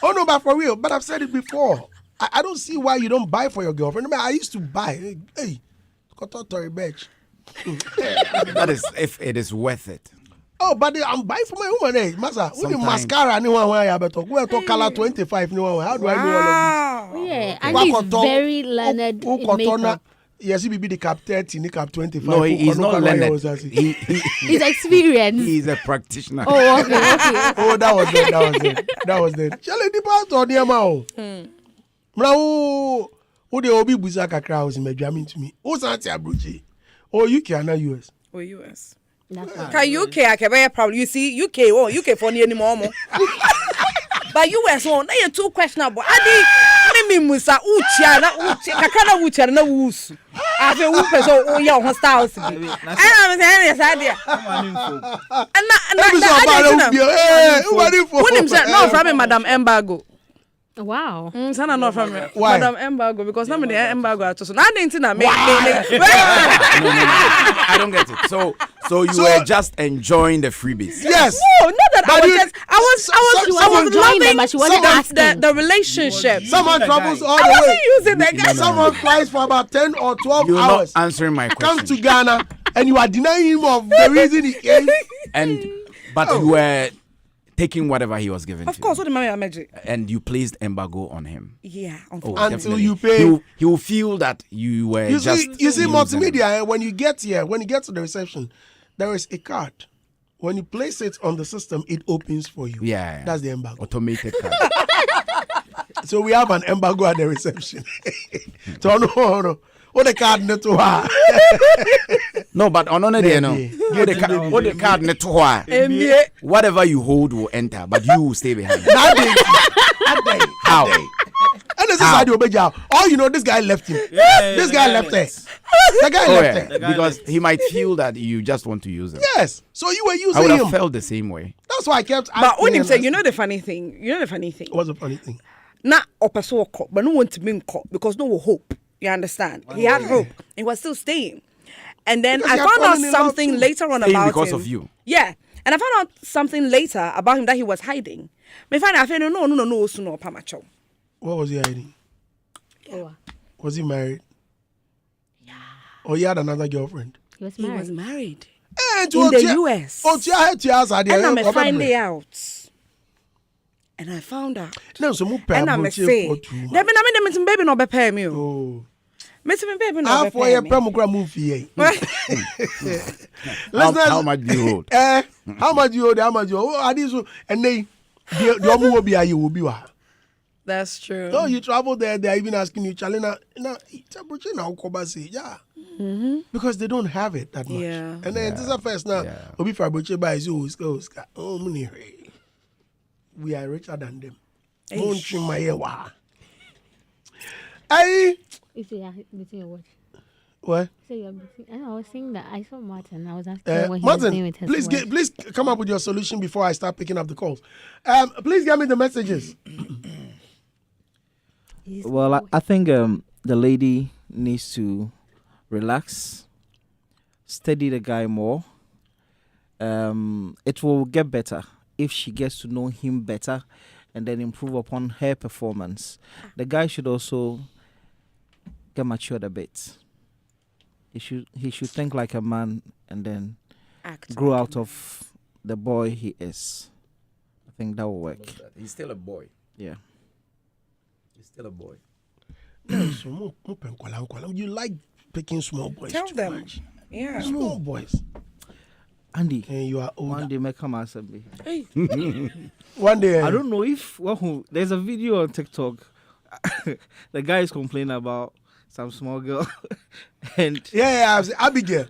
Oh no, but for real. But I've said it before. I don't see why you don't buy for your girlfriend. I used to buy. Hey, got a toy bag. That is if it is worth it. Oh, but I'm buying for my woman. Hey, Masa, when you Sometimes- mascara, anyone where you better go to color 25. How do I know all of Oh, yeah, and he's very learned in makeup. Yes, he be the cap 30, the cap 25. No, he's not learned. He's experienced. He's a practitioner. Oh, okay. Oh, that was it. Shall the part or the amount? Now, who the Obi Buzaka crowds in Medjamin to me? Who's Auntie Abruchi? Oh, UK and not US. Or US. That's right. Can UK, I can very probably. You see, UK for any anymore. But US one, they are too questionable. Adi, me musa ucha kakana ucha na wusu. Afi wupe so oya on styles bi. And I'm saying yes idea. And no from Madam Embargo. Wow. Sana not from Why? Madam Embargo because some of the Embargo to so na thing na me. I don't get it. So you were just enjoying the freebies. Yes. No, not that I was She was enjoying loving them, but she wasn't asking. the relationship. Someone travels all I the way. wasn't using the guy. Someone flies for about 10 or 12 You're hours. not answering my Come question. to Ghana and you are denying him of the reason he came. But you were taking whatever he was given Of to course, you. what the man magic? And you placed embargo on him. Yeah, Oh, Until definitely. you pay. He will feel that you were You just see using him. multimedia, when you get here, when you get to the reception, there is a card. When you place it on the system, it opens for you. Yeah. That's the embargo. Automated card. So we have an embargo at the reception. So no. What the card net to her? No, but on day, no. What the card net to her? Whatever you hold will enter, but you will stay behind. How? And this is how you obey. Oh, you know, this guy left him. This guy left there. The guy left there. Because he might feel that you just want to use him. Yes. So you were using I would have him. felt the same way. That's why I kept asking. But when him say, you know the funny thing? What's the funny thing? Not opeso cop, but no one to be cop because no hope. You understand? He had hope. He was still staying. And then Because I he found had out fallen in something love later on Staying about because him. of you. Yeah. And I found out something later about him that he was hiding. Me find out, no, pamacho. What was he hiding? Oh, Was he married? Yeah. Or he had another girlfriend? he was He married. was married. And In the US. Oh, And I'm finding out. And I found out. No, so And I'm say, baby no be pay me. Oh. Me baby no Ah, be for pay your me. program movie. How much do you hold? How much you hold? How much you hold? Are these and they the will be you will be wa. That's true. So you travel there, they're even asking you, Chalina, because they don't have it that much. Yeah. And then this is the first now. Obi Fabuche buys you, oh, money. We are richer than them. Don't you my wa. Hey, If you are between your watch. what? So you're between. I was saying that I saw Martin. I was asking what he was doing Martin, with his watch. please come up with your solution before I start picking up the calls. Please get me the messages. Well, I think the lady needs to relax, steady the guy more. It will get better if she gets to know him better and then improve upon her performance. The guy should also get matured a bit. He should think like a man and then Act grow like out of the boy he is. I think that will work. He's still a boy. Yeah. He's still a boy. You like picking small boys. Tell too them. much. Yeah. Small boys. Andy, And you are older. one day may come answer me. Hey. One day. I don't know if there's a video on TikTok. The guy is complaining about some small girl, and Yeah, Abigail.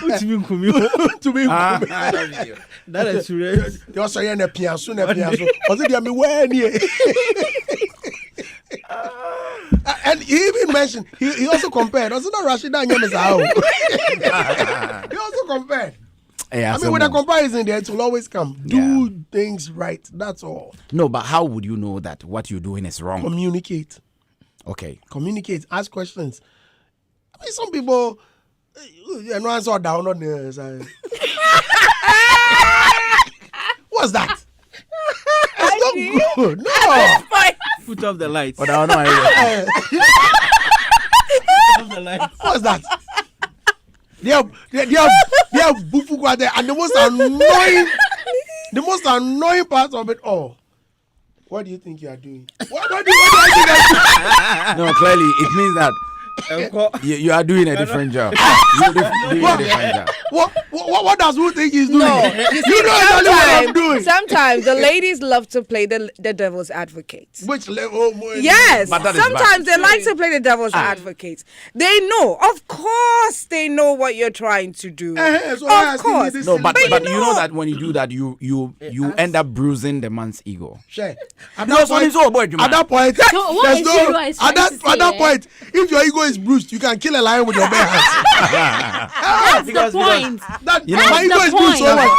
what you mean, Kumi? To be That is serious. you also hear the piano, was it me when and he even mentioned he also compared. Also not Rashida and Yemezao. He also compared. I mean, with a comparison there, it will always come. Do things right. That's all. No, but how would you know that what you're doing is wrong? Communicate. Okay. Communicate. Ask questions. I mean, some people, you know, answer down on the side. What's that? It's not good. No. Put off the lights. But I don't know. Put off the lights. What's that? They have bufu there, and the most annoying part of it all. What do you think you are doing? What do you think? No, clearly it means that you are doing a different job. You're doing a different job. What does who think he's doing? No, You know exactly what I'm doing. Sometimes the ladies love to play the devil's advocate. Which level? Yes, But that is sometimes bad. they like to play the devil's advocate. They know, of course, they know what you're trying to do. So Of course. No, but But you you know know- that when you do that, you end up bruising the man's ego. Share. At No, that so point, it's all about you, man. at that point, So what there's Ishiro is at trying to that say, point, if your ego is bruised, you can kill a lion with your bare hands. That's the point. That That's my ego the is bruised so point. much.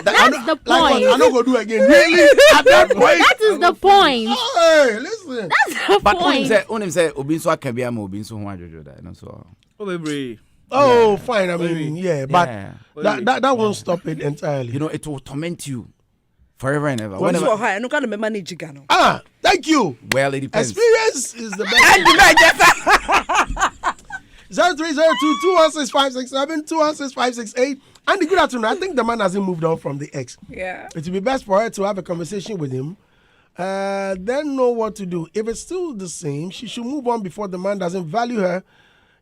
That's the Like what? point. I'm not gonna do again. Really? At that point. That is the point. Hey, listen. That's the But point. unim say obi so aka bia ma obi so ho ajojo da no so. Oh, baby. Oh, fine. I mean, yeah, but Yeah. that won't stop it entirely. You know, it will torment you forever and ever. What's Whenever, for her? I don't kind of manage Gano. Thank you. well, it depends. Experience is the best. 0302-216-567-216-568. Andy, good afternoon. I think the man hasn't moved on from the ex. Yeah. It would be best for her to have a conversation with him, then know what to do. If it's still the same, she should move on before the man doesn't value her,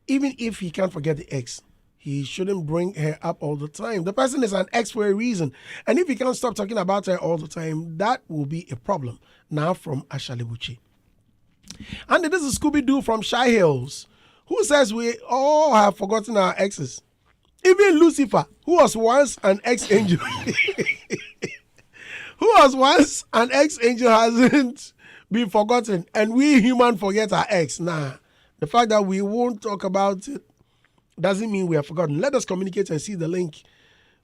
even if he can't forget the ex. He shouldn't bring her up all the time. The person is an ex for a reason. And if he can't stop talking about her all the time, that will be a problem. Now from Ashalibuchi. And this is Scooby-Doo from Shy Hills, who says we all have forgotten our exes. Even Lucifer, who was once an ex-angel, hasn't been forgotten. And we human forget our ex. Nah, the fact that we won't talk about it doesn't mean we are forgotten. Let us communicate and see the link.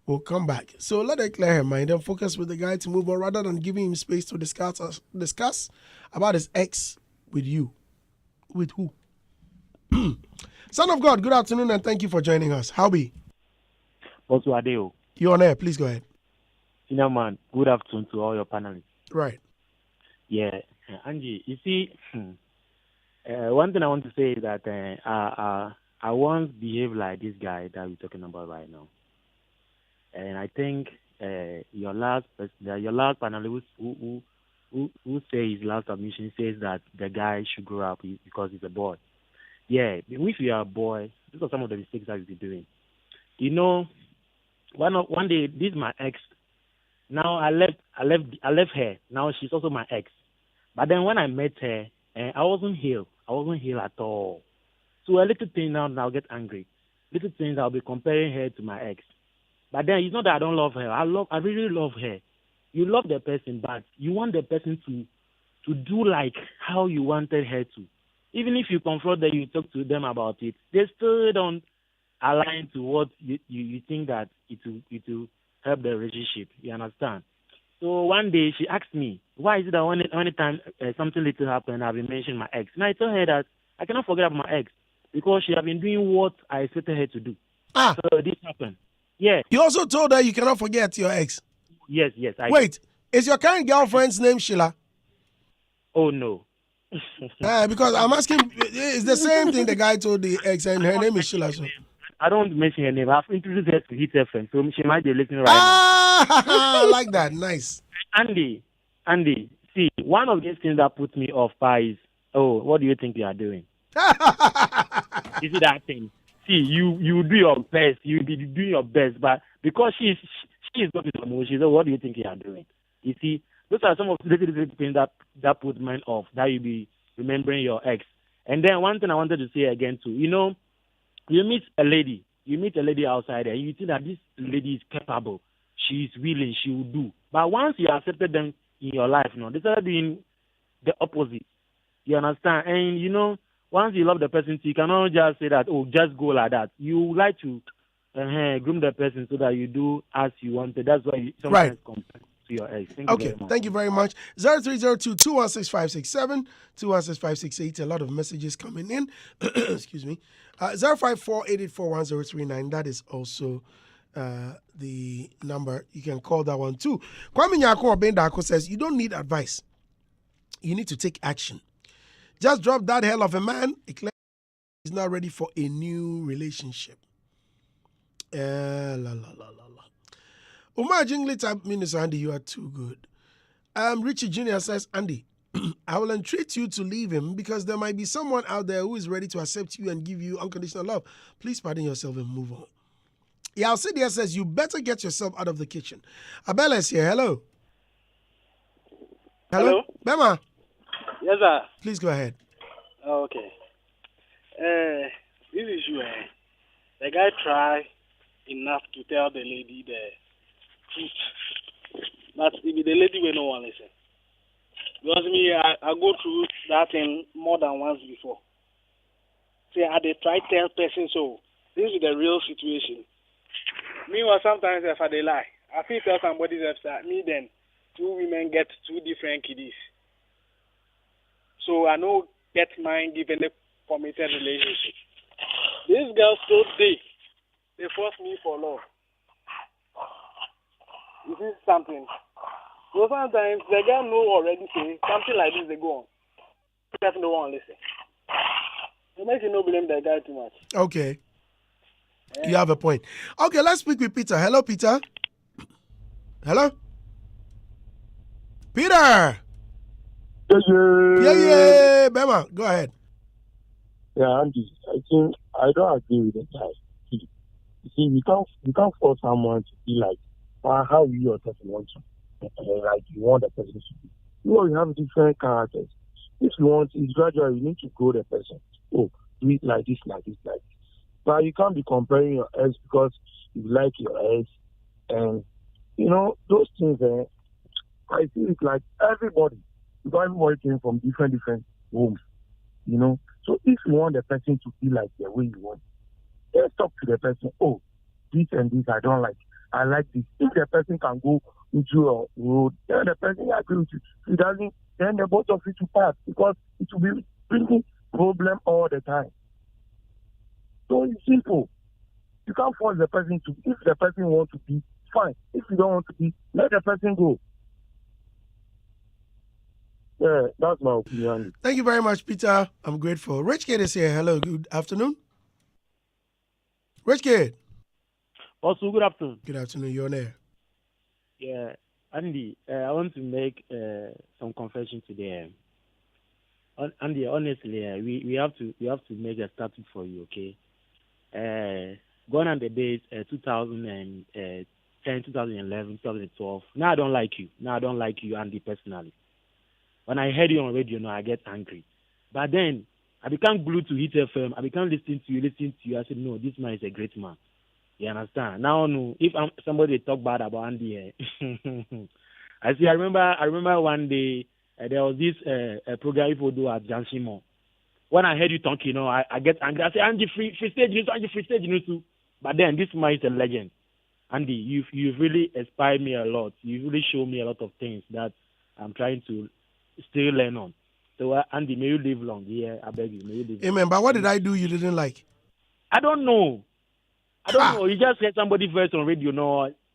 We'll come back. So let her clear her mind and focus with the guy to move on rather than giving him space to discuss about his ex with you. With who? Son of God, good afternoon and thank you for joining us. Howbie? You're on air. Please go ahead. Senior man, good afternoon to all your panelists. Right. Yeah. Angie, you see, one thing I want to say is that I once behaved like this guy that we're talking about right now. And I think your last panelist who say his last submission says that the guy should grow up because he's a boy. Yeah, if you are a boy, these are some of the mistakes that you'll be doing. You know, one day, this is my ex. Now I left her. Now she's also my ex. But then when I met her, I wasn't healed. I wasn't healed at all. So a little thing now I'll get angry. Little things I'll be comparing her to my ex. But then it's not that I don't love her. I really love her. You love the person, but you want the person to do like how you wanted her to. Even if you confront them, you talk to them about it, they still don't align to what you think that it will help the relationship. You understand? So one day she asked me, why is it that anytime something little happened, I've been mentioning my ex? And I told her that I cannot forget about my ex because she has been doing what I expected her to do. So this happened. Yeah. You also told her you cannot forget your ex. Yes. Wait, is your current girlfriend's name Sheila? Oh, no. Because I'm asking, it's the same thing the guy told the ex, and her name is Sheila. So. I don't mention her name. I've introduced her to Hitz FM, so she might be listening right now. I like that. Nice. Andy, see, one of these things that puts me off is, what do you think you are doing? You see that thing? See, you do your best. You be doing your best, but because she is not with emotions, what do you think you are doing? You see, those are some of the little things that put men off, that you be remembering your ex. And then one thing I wanted to say again too, you know, you meet a lady outside there, you think that this lady is capable, she is willing, she will do. But once you accepted them in your life, they start doing the opposite. You understand? And you know, once you love the person, you cannot just say that, just go like that. You like to groom the person so that you do as you wanted. That's why you sometimes compare to your ex. Thank you very much. 0302-216-567, 216-568. A lot of messages coming in. Excuse me. 054-884-1039. That is also the number. You can call that one too. Kwame Nyako Obendako says, you don't need advice. You need to take action. Just drop that hell of a man. He's not ready for a new relationship. Umar Jingli type Minister Andy, you are too good. Richie Jr. says, Andy, I will entreat you to leave him because there might be someone out there who is ready to accept you and give you unconditional love. Please pardon yourself and move on. Yalcidia says, you better get yourself out of the kitchen. Abella is here. Hello. Hello. Bema. Yes, sir. Please go ahead. Okay. This issue, the guy tried enough to tell the lady the truth. But if the lady will not want to listen. Because me, I go through that thing more than once before. See, I try to tell person, so this is the real situation. Meanwhile, sometimes if I lie, I feel tell somebody that me then two women get two different kiddies. So I know get mine given a committed relationship. This girl still they force me for love. You see something? So sometimes the girl know already say something like this they go on. The person don't want to listen. It makes you no blame the guy too much. Okay. Yeah. You have a point. Okay, let's speak with Peter. Hello, Peter. Hello? Peter! Yeah. Bema, go ahead. Yeah, Andy, I think I don't agree with the guy. You see, you can't force someone to be like how you yourself want to, like you want the person to be. You have different characters. If you want, it's gradual. You need to grow the person. Oh, do it like this, like this, like this. But you can't be comparing your ex because you like your ex. And, those things, I feel it's like everybody, because everybody came from different homes, So if you want the person to be like the way you want, just talk to the person. Oh, this and this I don't like. I like this. If the person can go into a road, then the person agree with you. If he doesn't, then the both of you to part because it will be bringing problem all the time. So it's simple. You can't force the person to. If the person wants to be, fine. If you don't want to be, let the person go. Yeah, that's my opinion. Thank you very much, Peter. I'm grateful. Rich Kid is here. Hello, good afternoon. Rich Kid. Also, good afternoon. Good afternoon. You're on air. Yeah, Andy, I want to make some confession today. Andy, honestly, we have to make a statute for you, okay? Gone on the days 2010, 2011, 2012. Now I don't like you, Andy, personally. When I heard you on radio, I get angry. But then I become glued to Hitz FM. I become listening to you. I said, no, this man is a great man. You understand? Now, no, if somebody talk bad about Andy, I remember one day there was this program people do at Janshimo. When I heard you talking, I get angry. I say, Andy, free stage news too. But then this man is a legend. Andy, you've really inspired me a lot. You really show me a lot of things that I'm trying to still learn on. So, Andy, may you live long. Yeah, I beg you, may you live long. Amen. But what did I do you didn't like? I don't know. You just heard somebody voice on radio,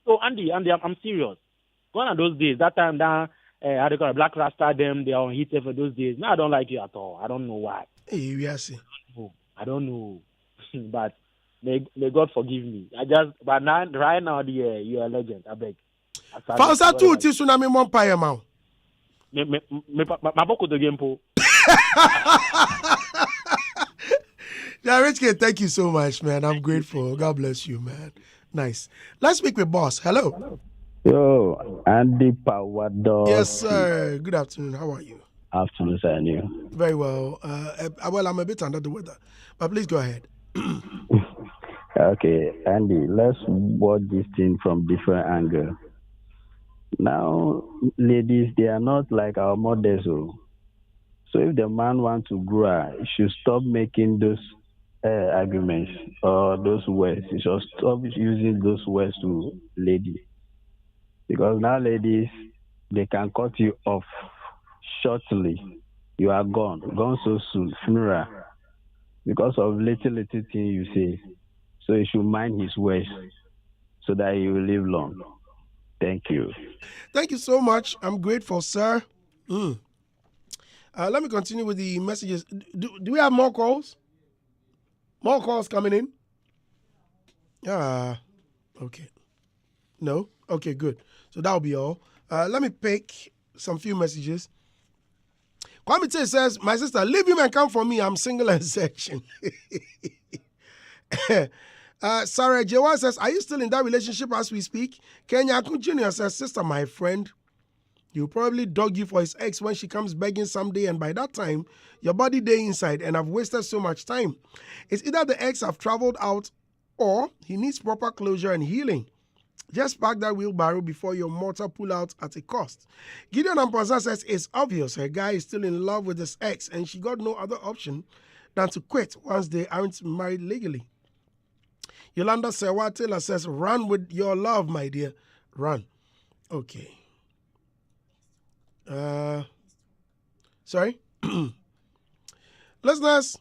So, Andy, I'm serious. Gone are those days. That time, how they call it, Black Rasta, them, they are on Hitz for those days. Now, I don't like you at all. I don't know why. Hey, we are saying. I don't know. But may God forgive me. But now, right now, you're a legend. I beg. Fausa tu tsunami mon paye ma. My book the game po. Yeah, Rich Kid, thank you so much, man. I'm grateful. God bless you, man. Nice. Let's speak with Boss. Hello. Yo, Andy Power Dog. Yes, sir. Good afternoon. How are you? Afternoon, sir. And you? Very well. Well, I'm a bit under the weather, but please go ahead. Okay, Andy, let's watch this thing from different angle. Now, ladies, they are not like our mothers. So if the man wants to grow, he should stop making those arguments or those words. He should stop using those words to ladies. Because now ladies, they can cut you off shortly. You are gone so soon, funeral, because of little thing you say. So he should mind his words so that he will live long. Thank you. Thank you so much. I'm grateful, sir. Let me continue with the messages. Do we have more calls? More calls coming in? Okay. No? Okay, good. So that'll be all. Let me pick some few messages. Kwame T says, my sister, leave him and come for me. I'm single and section. Sarah Jewa says, are you still in that relationship as we speak? Kenya Akun Jr. says, sister, my friend, he'll probably dog you for his ex when she comes begging someday, and by that time, your body day inside, and I've wasted so much time. It's either the ex have traveled out or he needs proper closure and healing. Just park that wheelbarrow before your mortar pull out at a cost. Gideon Amposa says, it's obvious her guy is still in love with his ex and she got no other option than to quit once they aren't married legally. Yolanda Sewa Taylor says, run with your love, my dear. Run. Okay. Sorry? Listeners.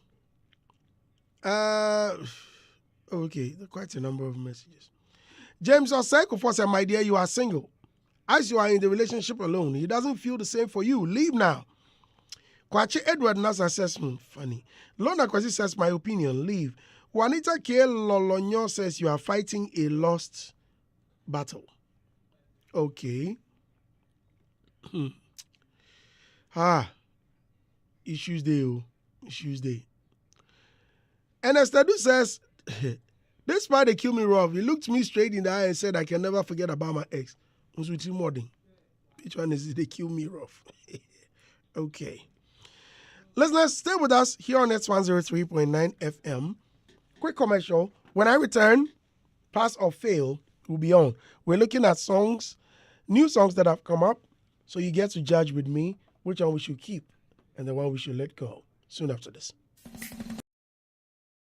Okay, quite a number of messages. James Oseko said, my dear, you are single. As you are in the relationship alone, he doesn't feel the same for you. Leave now. Kwachi Edward Nasa says, funny. Lona Kwasi says, my opinion, leave. Juanita K. Lolonyo says, you are fighting a lost battle. Okay. Issues there. Issues there. And Estadu says, this why they kill me rough. He looked me straight in the eye and said, I can never forget about my ex. Which one is it? They kill me rough. Okay. Listeners, stay with us here on Hitz 103.9 FM. Quick commercial. When I return, Pass or Fail will be on. We're looking at songs, new songs that have come up, so you get to judge with me which one we should keep and the one we should let go. Soon after this.